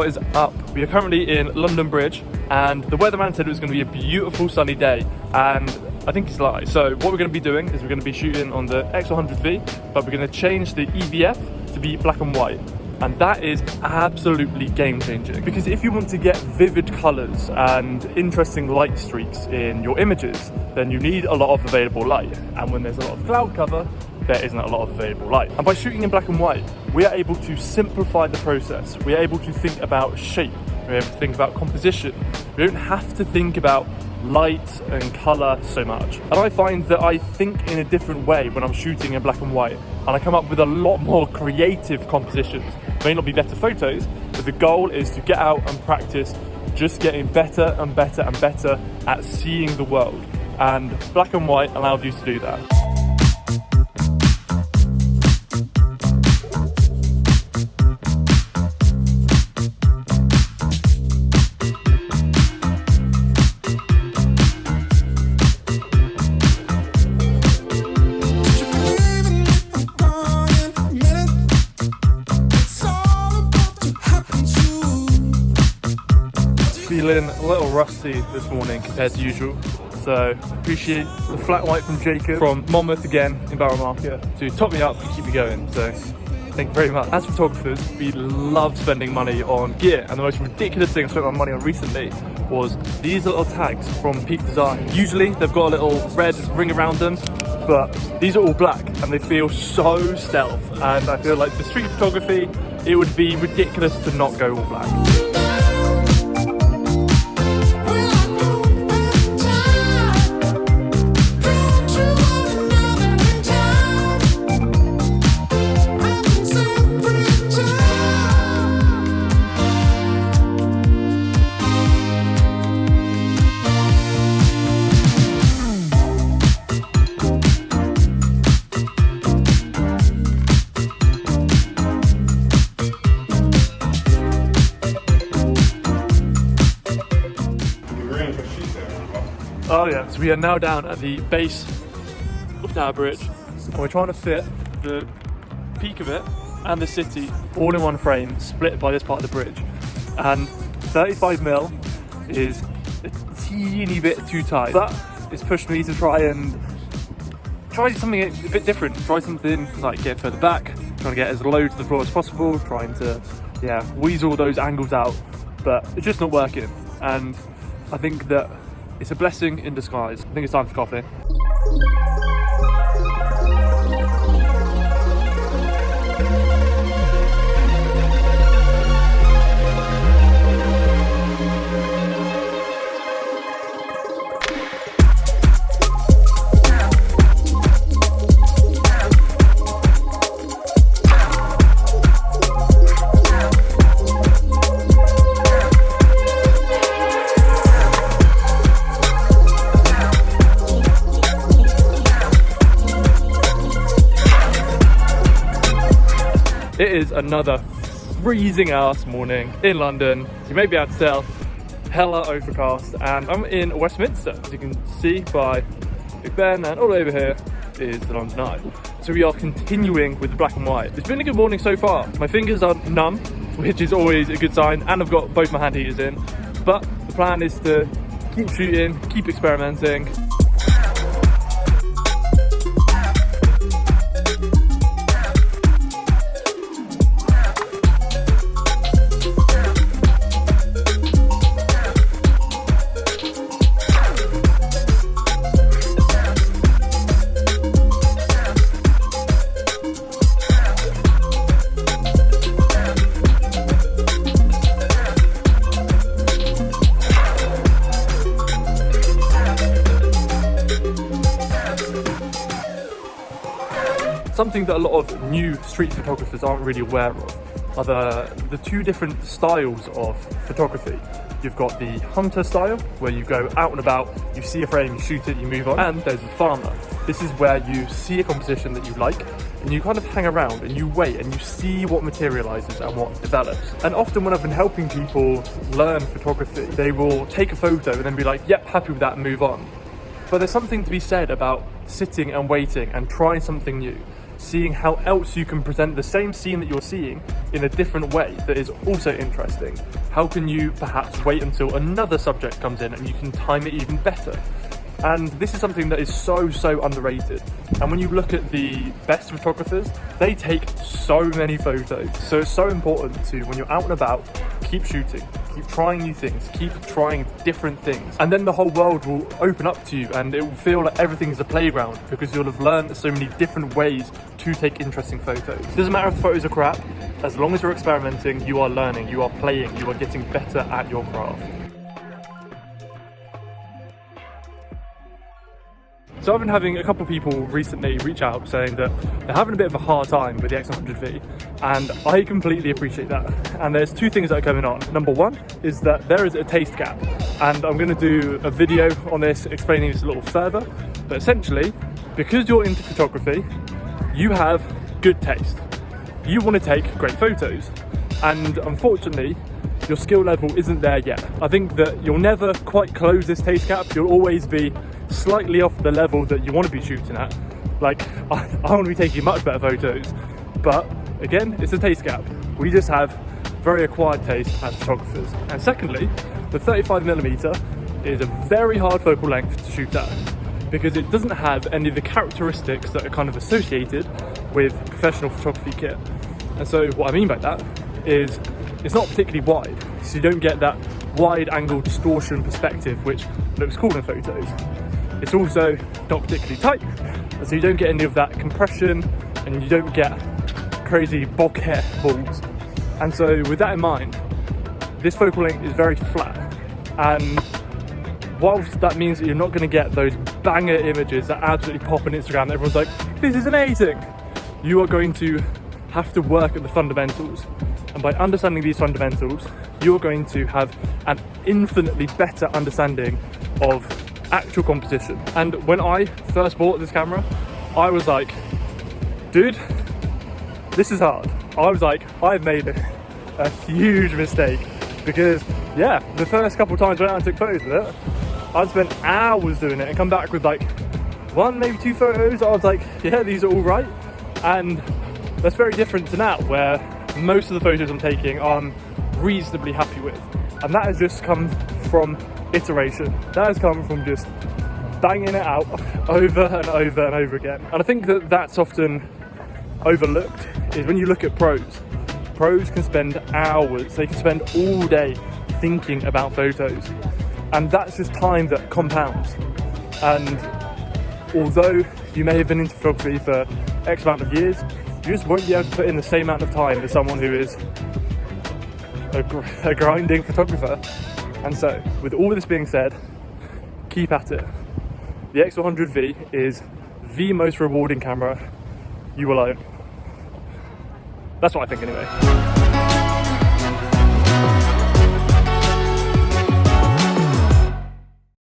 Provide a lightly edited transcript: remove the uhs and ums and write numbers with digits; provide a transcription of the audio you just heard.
what is up? We are currently in London Bridge, and the weatherman said it was going to be a beautiful sunny day, and I think he's lied. So what we're going to be doing is we're going to be shooting on the X100V, but we're going to change the EVF to be black and white. And that is absolutely game changing, because if you want to get vivid colors and interesting light streaks in your images, then you need a lot of available light. And when there's a lot of cloud cover, there isn't a lot of available light. And by shooting in black and white, we are able to simplify the process. We are able to think about shape. We're able to think about composition. We don't have to think about light and color so much. And I find that I think in a different way when I'm shooting in black and white, and I come up with a lot more creative compositions. May not be better photos, but the goal is to get out and practice just getting better and better and better at seeing the world. And black and white allows you to do that. Feeling a little rusty this morning compared to usual, so appreciate the flat white from Jacob from Monmouth again in Barrow Market to top me up and keep me going, so thank you very much. As photographers, we love spending money on gear, and the most ridiculous thing I spent my money on recently was these little tags from Peak Design. Usually they've got a little red ring around them, but these are all black and they feel so stealth, and I feel like for street photography it would be ridiculous to not go all black. Oh yeah, so we are now down at the base of Tower Bridge, and we're trying to fit the peak of it and the city all in one frame, split by this part of the bridge. And 35mm is a teeny bit too tight, but it's pushed me to try something a bit different. Try something like get further back, trying to get as low to the floor as possible, trying to weasel those angles out, but it's just not working. And I think that it's a blessing in disguise. I think it's time for coffee. It is another freezing ass morning in London. You may be able to tell, hella overcast, and I'm in Westminster. As you can see by Big Ben, and all over here is the London Eye. So we are continuing with the black and white. It's been a good morning so far. My fingers are numb, which is always a good sign, and I've got both my hand heaters in. But the plan is to keep shooting, keep experimenting. Something that a lot of new street photographers aren't really aware of are the two different styles of photography. You've got the hunter style, where you go out and about, you see a frame, you shoot it, you move on. And there's the farmer. This is where you see a composition that you like, and you kind of hang around and you wait and you see what materializes and what develops. And often when I've been helping people learn photography, they will take a photo and then be like, yep, happy with that, and move on. But there's something to be said about sitting and waiting and trying something new. seeing how else you can present the same scene that you're seeing in a different way that is also interesting. How can you perhaps wait until another subject comes in and you can time it even better? And this is something that is so underrated. And when you look at the best photographers, they take so many photos. So it's so important to, when you're out and about, keep shooting, keep trying new things, keep trying different things. And then the whole world will open up to you and it will feel like everything is a playground because you'll have learned so many different ways to take interesting photos. It doesn't matter if the photos are crap, as long as you're experimenting, you are learning, you are playing, you are getting better at your craft. So I've been having a couple of people recently reach out saying that they're having a bit of a hard time with the X100V, and I completely appreciate that. And there's two things that are going on. Number one is that there is a taste gap, and I'm going to do a video on this explaining this a little further. But essentially, because you're into photography, you have good taste. You want to take great photos, and unfortunately, your skill level isn't there yet. I think that you'll never quite close this taste gap. You'll always be slightly off the level that you want to be shooting at. Like, I want to be taking much better photos, but again, it's a taste gap. We just have very acquired taste as photographers. And secondly, the 35mm is a very hard focal length to shoot at because it doesn't have any of the characteristics that are kind of associated with professional photography kit. And so what I mean by that is it's not particularly wide, so you don't get that wide angle distortion perspective which looks cool in photos. It's also not particularly tight, so you don't get any of that compression and you don't get crazy bokeh balls. And so with that in mind, this focal length is very flat, and whilst that means that you're not going to get those banger images that absolutely pop on Instagram that everyone's like, this is amazing, you are going to have to work at the fundamentals. And by understanding these fundamentals, you're going to have an infinitely better understanding of actual composition. And when I first bought this camera, I was like, dude, this is hard. I was like, I've made a huge mistake because, yeah, the first couple of times I went out and took photos with it, I'd spent hours doing it and come back with like one, maybe two photos. I was like, yeah, these are all right. And that's very different to now, where most of the photos I'm taking I'm reasonably happy with. And that has just come from iteration. That has come from just banging it out over and over and over again. And I think that that's often overlooked, is when you look at pros. Pros can spend hours, they can spend all day thinking about photos. And that's just time that compounds. And although you may have been into photography for X amount of years, you just won't be able to put in the same amount of time as someone who is a grinding photographer. And so, with all this being said, keep at it. The X100V is the most rewarding camera you will own. That's what I think anyway.